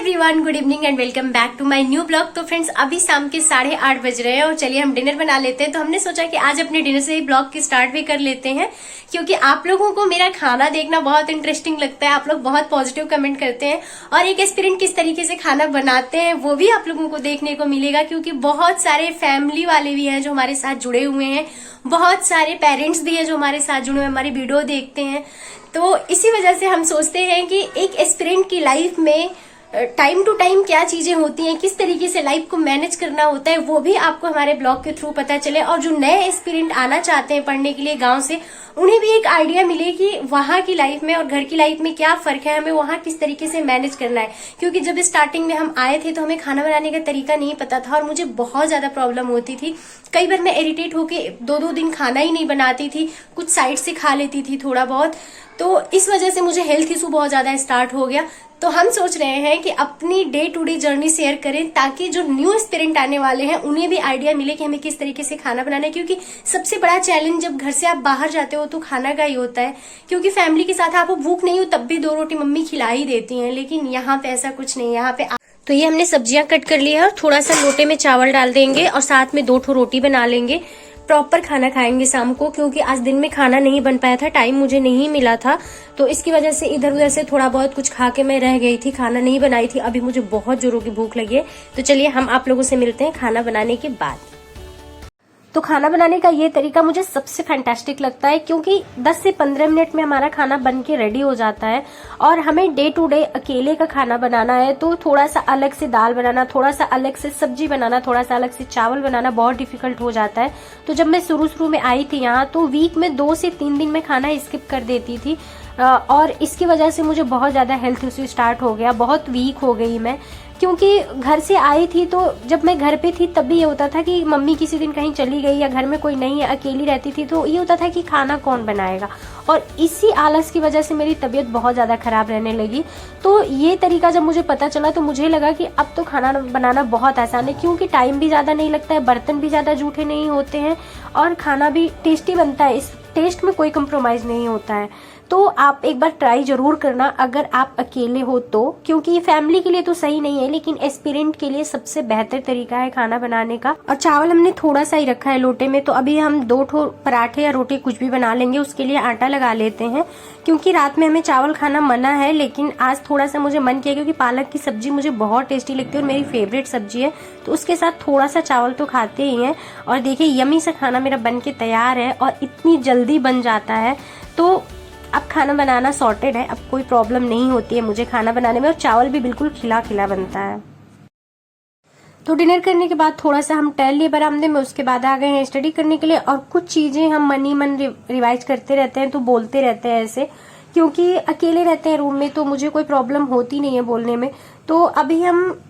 Everyone, good evening and welcome back to my new blog. तो friends, अभी शाम के 8:30 बज रहे हैं और चलिए हम डिनर बना लेते हैं। तो हमने सोचा कि आज अपने डिनर से ही ब्लॉग की स्टार्ट भी कर लेते हैं, क्योंकि आप लोगों को मेरा खाना देखना बहुत इंटरेस्टिंग लगता है। आप लोग बहुत पॉजिटिव कमेंट करते हैं और एक एस्पिरेंट किस तरीके से खाना बनाते हैं वो भी आप लोगों को देखने को मिलेगा, क्योंकि बहुत सारे फैमिली वाले भी हैं जो हमारे साथ जुड़े हुए हैं, बहुत सारे पेरेंट्स भी हैं जो हमारे साथ जुड़े हुए हमारी वीडियो देखते हैं। तो इसी वजह से हम सोचते हैं कि एक एस्पिरेंट की लाइफ में टाइम टू टाइम क्या चीजें होती हैं, किस तरीके से लाइफ को मैनेज करना होता है, वो भी आपको हमारे ब्लॉग के थ्रू पता चले। और जो नए एस्पिरेंट आना चाहते हैं पढ़ने के लिए गांव से, उन्हें भी एक आइडिया मिले कि वहां की लाइफ में और घर की लाइफ में क्या फर्क है, हमें वहां किस तरीके से मैनेज करना है। क्योंकि जब स्टार्टिंग में हम आए थे तो हमें खाना बनाने का तरीका नहीं पता था और मुझे बहुत ज्यादा प्रॉब्लम होती थी। कई बार मैं इरिटेट होके 2-2 दिन खाना ही नहीं बनाती थी, कुछ साइड से खा लेती थी थोड़ा बहुत। तो इस वजह से मुझे हेल्थ इशू बहुत ज्यादा स्टार्ट हो गया। तो हम सोच रहे हैं कि अपनी day to day journey share करें, ताकि जो न्यू एस्पिरेंट आने वाले हैं उन्हें भी आइडिया मिले कि हमें किस तरीके से खाना बनाना है। क्योंकि सबसे बड़ा चैलेंज जब घर से आप बाहर जाते हो तो खाना का ही होता है। क्योंकि फैमिली के साथ आपको भूख नहीं हो तब भी 2 रोटी मम्मी खिला ही देती हैं, लेकिन यहाँ पे ऐसा कुछ नहीं। यहाँ पे तो ये हमने सब्जियां कट कर लिया है और थोड़ा सा लोटे में चावल डाल देंगे और साथ में 2 रोटी बना लेंगे। प्रॉपर खाना खाएंगे शाम को, क्योंकि आज दिन में खाना नहीं बन पाया था, टाइम मुझे नहीं मिला था। तो इसकी वजह से इधर उधर से थोड़ा बहुत कुछ खा के मैं रह गई थी, खाना नहीं बनाई थी। अभी मुझे बहुत जोरों की भूख लगी है। तो चलिए हम आप लोगों से मिलते हैं खाना बनाने के बाद। तो खाना बनाने का ये तरीका मुझे सबसे फैंटास्टिक लगता है, क्योंकि 10 से 15 मिनट में हमारा खाना बन के रेडी हो जाता है। और हमें डे टू डे अकेले का खाना बनाना है तो थोड़ा सा अलग से दाल बनाना, थोड़ा सा अलग से सब्जी बनाना, थोड़ा सा अलग से चावल बनाना बहुत डिफिकल्ट हो जाता है। तो जब मैं शुरू में आई थी यहाँ, तो वीक में 2 से 3 दिन में खाना स्किप कर देती थी और इसकी वजह से मुझे बहुत ज्यादा हेल्थ इश्यू स्टार्ट हो गया, बहुत वीक हो गई मैं। क्योंकि घर से आई थी तो जब मैं घर पे थी तब भी ये होता था कि मम्मी किसी दिन कहीं चली गई या घर में कोई नहीं है, अकेली रहती थी, तो ये होता था कि खाना कौन बनाएगा। और इसी आलस की वजह से मेरी तबीयत बहुत ज्यादा खराब रहने लगी। तो ये तरीका जब मुझे पता चला तो मुझे लगा कि अब तो खाना बनाना बहुत आसान है, क्योंकि टाइम भी ज्यादा नहीं लगता है, बर्तन भी ज्यादा जूठे नहीं होते हैं और खाना भी टेस्टी बनता है। इस टेस्ट में कोई कंप्रोमाइज नहीं होता है। तो आप एक बार ट्राई जरूर करना अगर आप अकेले हो तो, क्योंकि ये फैमिली के लिए तो सही नहीं है, लेकिन एस्पिरेंट के लिए सबसे बेहतर तरीका है खाना बनाने का। और चावल हमने थोड़ा सा ही रखा है लोटे में, तो अभी हम 2 पराठे या रोटी कुछ भी बना लेंगे। उसके लिए आटा लगा लेते हैं, क्योंकि रात में हमें चावल खाना मना है, लेकिन आज थोड़ा सा मुझे मन किया, क्योंकि पालक की सब्जी मुझे बहुत टेस्टी लगती है और मेरी फेवरेट सब्जी है। तो उसके साथ थोड़ा सा चावल तो खाते ही हैं। और देखिए यमी सा खाना मेरा बन के तैयार है और इतनी जल्दी बन जाता है। तो अब खाना बनाना सॉर्टेड है, अब कोई प्रॉब्लम नहीं होती है मुझे खाना बनाने में, और चावल भी बिल्कुल खिला खिला बनता है। तो डिनर करने के बाद थोड़ा सा हम टहल लिए बरामदे में, उसके बाद आ गए हैं स्टडी करने के लिए। और कुछ चीजें हम मन ही मन रिवाइज करते रहते हैं, तो बोलते रहते हैं ऐसे, क्योंकि अकेले रहते हैं रूम में तो मुझे कोई प्रॉब्लम होती नहीं है बोलने में। तो अभी हम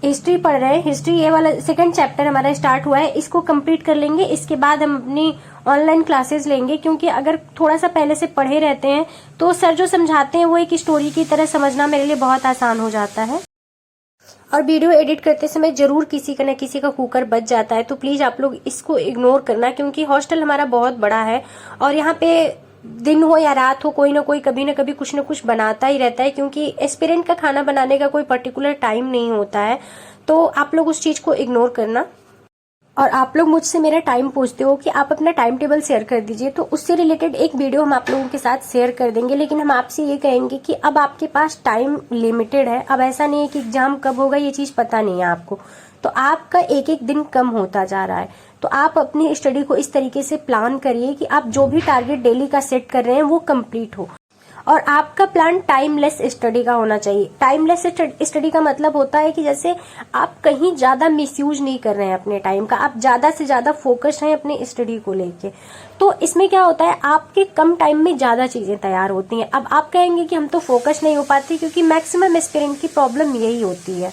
हिस्ट्री पढ़ रहे हैं। हिस्ट्री ये वाला 2nd चैप्टर हमारा स्टार्ट हुआ है, इसको कंप्लीट कर लेंगे। इसके बाद हम अपनी ऑनलाइन क्लासेस लेंगे, क्योंकि अगर थोड़ा सा पहले से पढ़े रहते हैं तो सर जो समझाते हैं वो एक स्टोरी की तरह समझना मेरे लिए बहुत आसान हो जाता है। और वीडियो एडिट करते समय जरूर किसी का न किसी का कुकर बच जाता है, तो प्लीज आप लोग इसको इग्नोर करना, क्योंकि हॉस्टल हमारा बहुत बड़ा है और यहाँ पे दिन हो या रात हो, कोई ना कोई कभी ना कभी कुछ ना कुछ बनाता ही रहता है। क्योंकि एस्पिरेंट का खाना बनाने का कोई पर्टिकुलर टाइम नहीं होता है, तो आप लोग उस चीज को इग्नोर करना। और आप लोग मुझसे मेरा टाइम पूछते हो कि आप अपना टाइम टेबल शेयर कर दीजिए, तो उससे रिलेटेड एक वीडियो हम आप लोगों के साथ शेयर कर देंगे। लेकिन हम आपसे ये कहेंगे कि अब आपके पास टाइम लिमिटेड है। अब ऐसा नहीं है कि एग्जाम कब होगा ये चीज पता नहीं है आपको, तो आपका एक एक दिन कम होता जा रहा है। तो आप अपनी स्टडी को इस तरीके से प्लान करिए कि आप जो भी टारगेट डेली का सेट कर रहे हैं वो कंप्लीट हो। और आपका प्लान टाइमलेस स्टडी का होना चाहिए। टाइमलेस स्टडी का मतलब होता है कि जैसे आप कहीं ज्यादा मिसयूज नहीं कर रहे हैं अपने टाइम का, आप ज्यादा से ज्यादा फोकस हैं अपने स्टडी को लेके। तो इसमें क्या होता है, आपके कम टाइम में ज्यादा चीजें तैयार होती हैं। अब आप कहेंगे कि हम तो फोकस नहीं हो पाते, क्योंकि मैक्सिमम एस्पिरेंट की प्रॉब्लम यही होती है।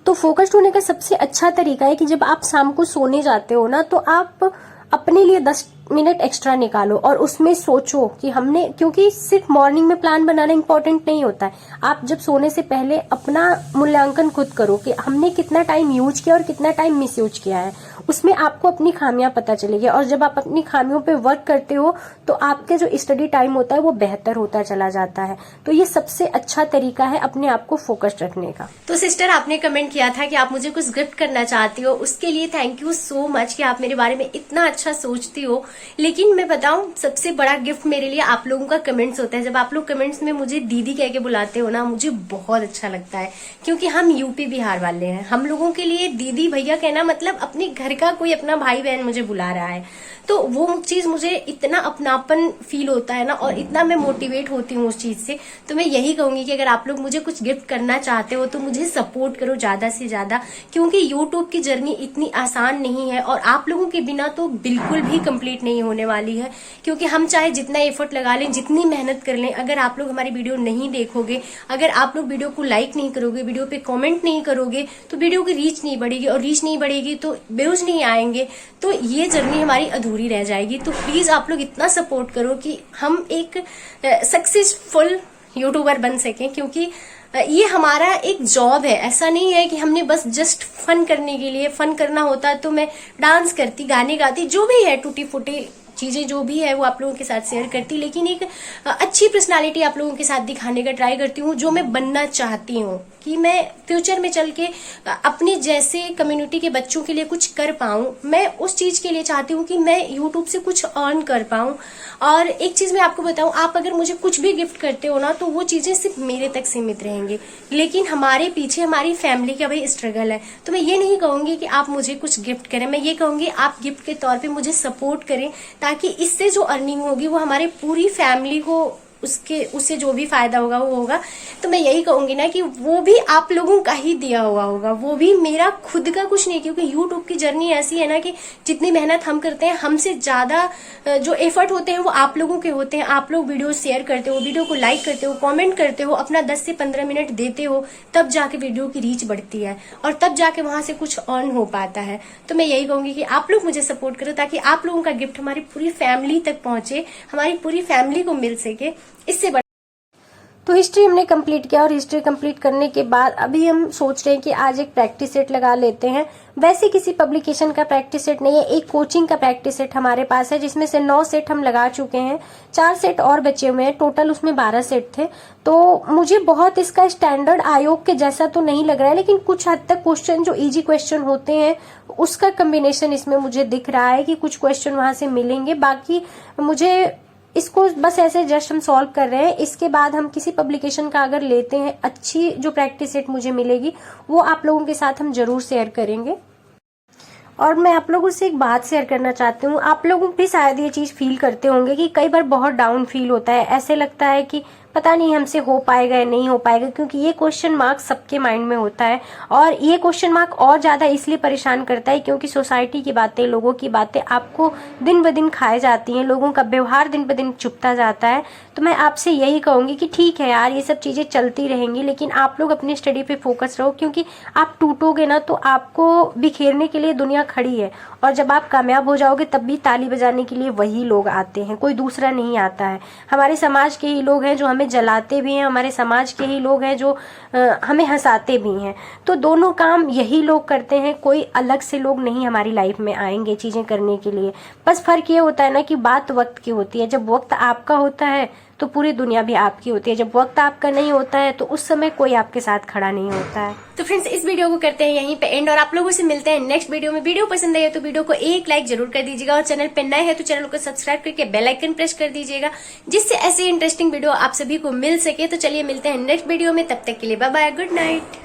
तो फोकस्ड होने का सबसे अच्छा तरीका है कि जब आप शाम को सोने जाते हो ना, तो आप अपने लिए 10 मिनट एक्स्ट्रा निकालो और उसमें सोचो कि हमने, क्योंकि सिर्फ मॉर्निंग में प्लान बनाना इंपॉर्टेंट नहीं होता है। आप जब सोने से पहले अपना मूल्यांकन खुद करो कि हमने कितना टाइम यूज किया और कितना टाइम मिस यूज किया है। उसमें आपको अपनी खामियां पता चलेगी। और जब आप अपनी खामियों पे वर्क करते हो तो आपके जो स्टडी टाइम होता है वो बेहतर होता चला जाता है। तो ये सबसे अच्छा तरीका है अपने आप को फोकस्ड रखने का। तो सिस्टर, आपने कमेंट किया था कि आप मुझे कुछ गिफ्ट करना चाहती हो, उसके लिए थैंक यू सो मच कि आप मेरे बारे में इतना अच्छा सोचती हो। लेकिन मैं बताऊं, सबसे बड़ा गिफ्ट मेरे लिए आप लोगों का कमेंट्स होता है। जब आप लोग कमेंट्स में मुझे दीदी कह के बुलाते हो ना, मुझे बहुत अच्छा लगता है, क्योंकि हम यूपी बिहार वाले हैं। हम लोगों के लिए दीदी भैया कहना मतलब अपने घर का कोई अपना भाई बहन मुझे बुला रहा है, तो वो चीज मुझे इतना अपनापन फील होता है ना, और इतना मैं मोटिवेट होती हूँ उस चीज से। तो मैं यही कहूंगी कि अगर आप लोग मुझे कुछ गिफ्ट करना चाहते हो तो मुझे सपोर्ट करो ज्यादा से ज्यादा, क्योंकि यूट्यूब की जर्नी इतनी आसान नहीं है और आप लोगों के बिना तो बिल्कुल भी कंप्लीट नहीं होने वाली है। क्योंकि हम चाहे जितना एफर्ट लगा लें, जितनी मेहनत कर लें, अगर आप लोग हमारी वीडियो नहीं देखोगे, अगर आप लोग वीडियो को लाइक नहीं करोगे, वीडियो पे कमेंट नहीं करोगे, तो वीडियो की रीच नहीं बढ़ेगी, और रीच नहीं बढ़ेगी तो व्यूज नहीं आएंगे, तो ये जर्नी हमारी अधूरी रह जाएगी। तो प्लीज आप लोग इतना सपोर्ट करो कि हम एक सक्सेसफुल यूट्यूबर बन सकें, क्योंकि ये हमारा एक जॉब है। ऐसा नहीं है कि हमने बस जस्ट फन करने के लिए, फन करना होता तो मैं डांस करती, गाने गाती, जो भी है टूटी फूटी चीजें जो भी है वो आप लोगों के साथ शेयर करती, लेकिन एक अच्छी पर्सनालिटी आप लोगों के साथ दिखाने का ट्राई करती हूँ, जो मैं बनना चाहती हूँ कि मैं फ्यूचर में चल के अपनी जैसे कम्युनिटी के बच्चों के लिए कुछ कर पाऊं। मैं उस चीज के लिए चाहती हूँ कि मैं यूट्यूब से कुछ अर्न कर पाऊं। और एक चीज मैं आपको बताऊं, आप अगर मुझे कुछ भी गिफ्ट करते हो ना, तो वो चीजें सिर्फ मेरे तक सीमित रहेंगी, लेकिन हमारे पीछे हमारी फैमिली का भाई स्ट्रगल है। तो मैं ये नहीं कहूंगी कि आप मुझे कुछ गिफ्ट करें, मैं ये कहूंगी आप गिफ्ट के तौर पे मुझे सपोर्ट करें, ताकि इससे जो अर्निंग होगी वो हमारे पूरी फैमिली को उससे जो भी फायदा होगा वो होगा। तो मैं यही कहूंगी ना कि वो भी आप लोगों का ही दिया हुआ होगा, वो भी मेरा खुद का कुछ नहीं। क्योंकि यूट्यूब की जर्नी ऐसी है ना कि जितनी मेहनत हम करते हैं, हमसे ज्यादा जो एफर्ट होते हैं वो आप लोगों के होते हैं। आप लोग वीडियो शेयर करते हो, वीडियो को लाइक करते हो, कमेंट करते हो, अपना 10 से 15 मिनट देते हो, तब जाके वीडियो की रीच बढ़ती है और तब जाके वहां से कुछ अर्न हो पाता है। तो मैं यही कहूंगी कि आप लोग मुझे सपोर्ट करो, ताकि आप लोगों का गिफ्ट हमारी पूरी फैमिली तक पहुंचे, हमारी पूरी फैमिली को मिल सके। इससे तो हिस्ट्री हमने कंप्लीट किया, और हिस्ट्री कंप्लीट करने के बाद अभी हम सोच रहे हैं कि आज एक प्रैक्टिस सेट लगा लेते हैं। वैसे किसी पब्लिकेशन का प्रैक्टिस सेट नहीं है, एक कोचिंग का प्रैक्टिस सेट हमारे पास है, जिसमें से 9 सेट हम लगा चुके हैं, 4 सेट और बचे हुए हैं, टोटल उसमें 12 सेट थे। तो मुझे बहुत इसका स्टैंडर्ड आयोग के जैसा तो नहीं लग रहा है, लेकिन कुछ हद तक क्वेश्चन जो इजी क्वेश्चन होते हैं उसका कम्बिनेशन इसमें मुझे दिख रहा है कि कुछ क्वेश्चन वहां से मिलेंगे। बाकी मुझे इसको बस ऐसे जस्ट हम सॉल्व कर रहे हैं। इसके बाद हम किसी पब्लिकेशन का अगर लेते हैं, अच्छी जो प्रैक्टिस सेट मुझे मिलेगी वो आप लोगों के साथ हम जरूर शेयर करेंगे। और मैं आप लोगों से एक बात शेयर करना चाहती हूँ, आप लोगों भी शायद ये चीज फील करते होंगे कि कई बार बहुत डाउन फील होता है, ऐसे लगता है कि पता नहीं हमसे हो पाएगा या नहीं हो पाएगा, क्योंकि ये क्वेश्चन मार्क सबके माइंड में होता है। और ये क्वेश्चन मार्क और ज्यादा इसलिए परेशान करता है क्योंकि सोसाइटी की बातें, लोगों की बातें आपको दिन ब दिन खाए जाती हैं, लोगों का व्यवहार दिन ब दिन चुपता जाता है। तो मैं आपसे यही कहूंगी कि ठीक है यार, ये सब चीजें चलती रहेंगी, लेकिन आप लोग अपनी स्टडी पे फोकस रहो, क्योंकि आप टूटोगे ना तो आपको बिखेरने के लिए दुनिया खड़ी है, और जब आप कामयाब हो जाओगे तब भी ताली बजाने के लिए वही लोग आते हैं, कोई दूसरा नहीं आता है। हमारे समाज के ही लोग हैं जो हमें जलाते भी हैं, हमारे समाज के ही लोग हैं जो हमें हंसाते भी हैं। तो दोनों काम यही लोग करते हैं, कोई अलग से लोग नहीं हमारी लाइफ में आएंगे चीजें करने के लिए। बस फर्क ये होता है ना कि बात वक्त की होती है। जब वक्त आपका होता है तो पूरी दुनिया भी आपकी होती है, जब वक्त आपका नहीं होता है तो उस समय कोई आपके साथ खड़ा नहीं होता है। तो फ्रेंड्स, इस वीडियो को करते हैं यहीं पे एंड, और आप लोगों से मिलते हैं नेक्स्ट वीडियो में। वीडियो पसंद आई है तो वीडियो को एक लाइक जरूर कर दीजिएगा, और चैनल पे नए हैं तो चैनल को सब्सक्राइब करके बेल आइकन प्रेस कर दीजिएगा, जिससे ऐसे इंटरेस्टिंग वीडियो आप सभी को मिल सके। तो चलिए मिलते हैं नेक्स्ट वीडियो में, तब तक के लिए बाय बाय, गुड नाइट।